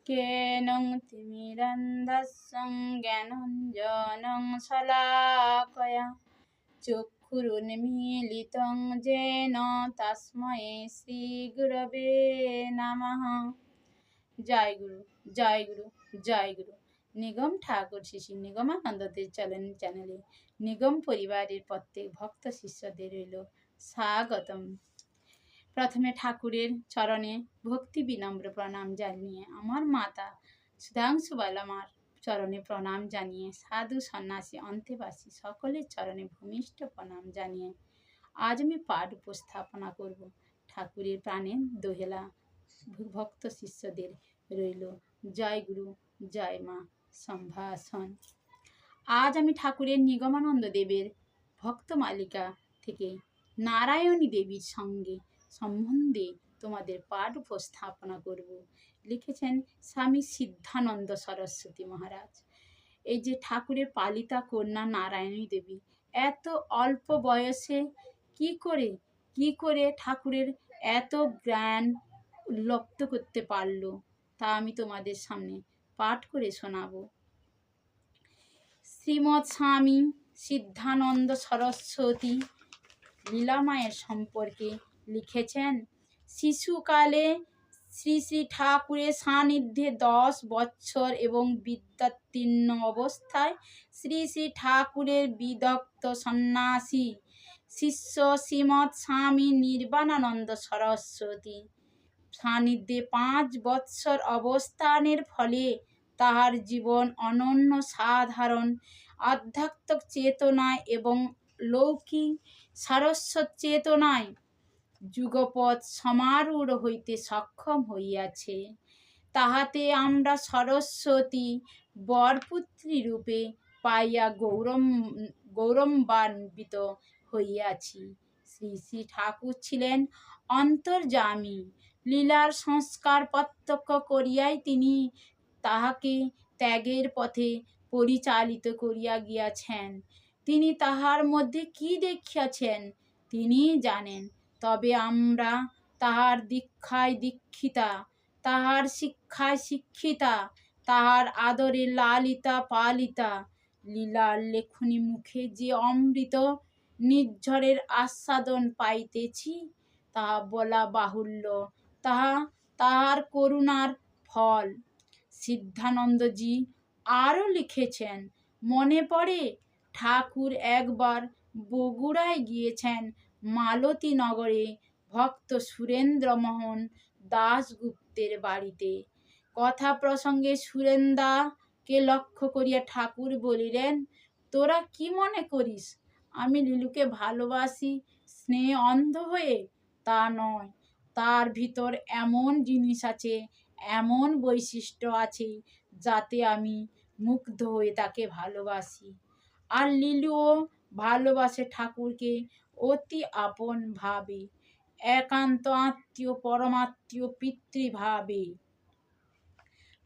কেনং তিমিরান্ধস্যং জ্ঞানঞ্জনং শলাকয়া চক্ষুরুন্মীলিতং যেন তস্मै শ্রী গুরবে নমঃ। জয় গুরু, জয় গুরু, জয় গুরু। নিগম ঠাকুর শ্রী শ্রী নিগমানন্দদের চ্যানেলে নিগম পরিবারের প্রত্যেক ভক্ত শিষ্যদের রইল স্বাগতম। প্রথমে ঠাকুরের চরণে ভক্তি বিনম্র প্রণাম জানিয়ে, আমার মাতা সুধাংশু বালামার চরণে প্রণাম জানিয়ে, সাধু সন্ন্যাসী অন্তেবাসী সকলের চরণে ভূমিষ্ঠ প্রণাম জানিয়ে আজ আমি পাঠ উপস্থাপনা করব। ঠাকুরের প্রাণের দোহেলা ভক্ত শিষ্যদের রইল জয় গুরু, জয় মা। সম্ভাষণ। আজ আমি ঠাকুরের নিগমানন্দ দেবের ভক্ত মালিকা থেকে নারায়ণী দেবীর সঙ্গে সম্বন্ধে তোমাদের পাঠ উপস্থাপনা করব। লিখেছেন স্বামী সিদ্ধানন্দ সরস্বতী মহারাজ। এই যে ঠাকুরের পালিতা কন্যা নারায়ণী দেবী এত অল্প বয়সে কি করে ঠাকুরের এত জ্ঞান লপ্ত করতে পারলো, তা আমি তোমাদের সামনে পাঠ করে শোনাবো। শ্রীমৎ স্বামী সিদ্ধানন্দ সরস্বতী লীলামায়ের সম্পর্কে লিখেছেন, শিশুকালে শ্রী শ্রী ঠাকুরের সান্নিধ্যে 10 বৎসর এবং বিদ্যাতীর্ণ অবস্থায় শ্রী শ্রী ঠাকুরের বিদগ্ধ সন্ন্যাসী শিষ্য শ্রীমৎ স্বামী নির্বাণানন্দ সরস্বতী সান্নিধ্যে 5 বৎসর অবস্থানের ফলে তাহার জীবন অনন্য সাধারণ আধ্যাত্মিক চেতনায় এবং লৌকিক সারস্বত চেতনায় যুগপৎ সমারূঢ় হইতে সক্ষম হইয়াছে। তাহাতে আমরা সরস্বতী বরপুত্রী রূপে পাইয়া গৌরবান্বিত হইয়াছি। শ্রী শ্রী ঠাকুর ছিলেন অন্তর্যামী। লীলার সংস্কার প্রত্যক্ষ করিয়াই তিনি তাহাকে ত্যাগের পথে পরিচালিত করিয়া গিয়াছেন। তিনি তাহার মধ্যে কি দেখিয়াছেন তিনি জানেন। তবে আমরা তাহার দীক্ষায় দীক্ষিতা, তাহার শিক্ষায় শিক্ষিতা, তাহার আদরে লালিতা পালিতা। লীলার লেখনী মুখে যে অমৃত নির্ঝরের আস্বাদন পাইতেছি তাহা বলা বাহুল্য। তাহার করুণার ফল। সিদ্ধানন্দজি আরও লিখেছেন, মনে পড়ে ঠাকুর একবার বগুড়ায় গিয়েছেন মালতী নগরে ভক্ত সুরেন্দ্রমোহন দাশগুপ্তের বাড়িতে। কথা প্রসঙ্গে সুরেন্দাকে লক্ষ্য করিয়া ঠাকুর বলিলেন, তোরা কি মনে করিস আমি লিলুকে ভালোবাসি স্নেহে অন্ধ হয়ে? তা নয়, তার ভিতর এমন জিনিস আছে, এমন বৈশিষ্ট্য আছে যাতে আমি মুগ্ধ হয়ে তাকে ভালোবাসি। আর লিলুও ভালোবাসে ঠাকুরকে অতি আপন ভাবে, একান্ত আত্মীয়, পরমাত্মীয়, পিতৃভাবে।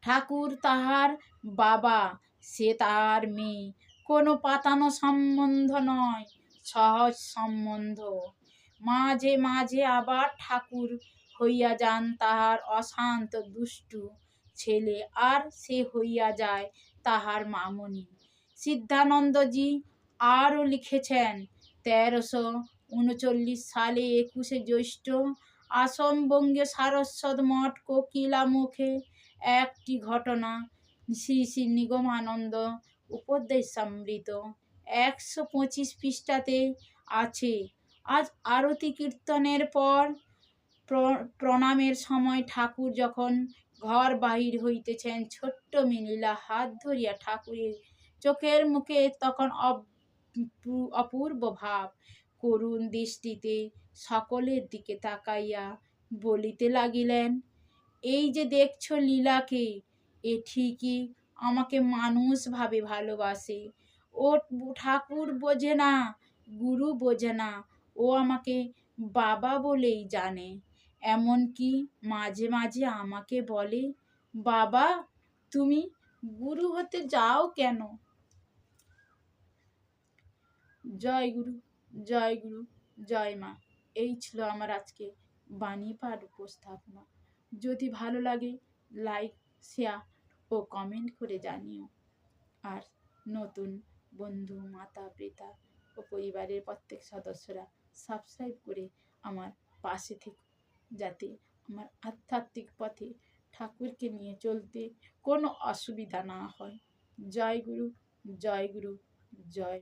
ঠাকুর তাহার বাবা, সে তাহার মেয়ে। কোনো পাতানো সম্বন্ধ নয়, সহজ সম্বন্ধ। মাঝে মাঝে আবার ঠাকুর হইয়া যান তাহার অশান্ত দুষ্টু ছেলে, আর সে হইয়া যায় তাহার মামনি। সিদ্ধানন্দজি আরও লিখেছেন, 1339 সালে 21শে জ্যৈষ্ঠ আসামবঙ্গে সারস্বত মঠ কোকিলামুখে একটি ঘটনা শ্রী শ্রী নিগমানন্দ উপদেশামৃত 125 পৃষ্ঠাতে আছে। আজ আরতি কীর্তনের পর প্রণামের সময় ঠাকুর যখন ঘর বাহির হইতেছেন, ছোট্ট মিনিলা হাত ধরিয়া ঠাকুরের চোখের মুখে তখন অপূর্ব ভাব। করুণ দৃষ্টিতে সকলের দিকে তাকাইয়া বলিতে লাগিলেন, এই যে দেখছ লীলাকে, এ ঠিকই আমাকে মানুষ ভাবে ভালোবাসে। ও ঠাকুর বোঝে না, গুরু বোঝে না, ও আমাকে বাবা বলেই জানে। এমনকি মাঝে মাঝে আমাকে বলে, বাবা তুমি গুরু হতে যাও কেন? জয় গুরু, জয় গুরু, জয় মা। এই ছিল আমার আজকে বাণী পাঠ উপস্থাপনা। যদি ভালো লাগে লাইক শেয়ার ও কমেন্ট করে জানিও। আর নতুন বন্ধু, মাতা পিতা ও পরিবারের প্রত্যেক সদস্যরা সাবস্ক্রাইব করে আমার পাশে থেকে, যাতে আমার আধ্যাত্মিক পথে ঠাকুরকে নিয়ে চলতে কোনো অসুবিধা না হয়। জয় গুরু, জয় গুরু, জয়।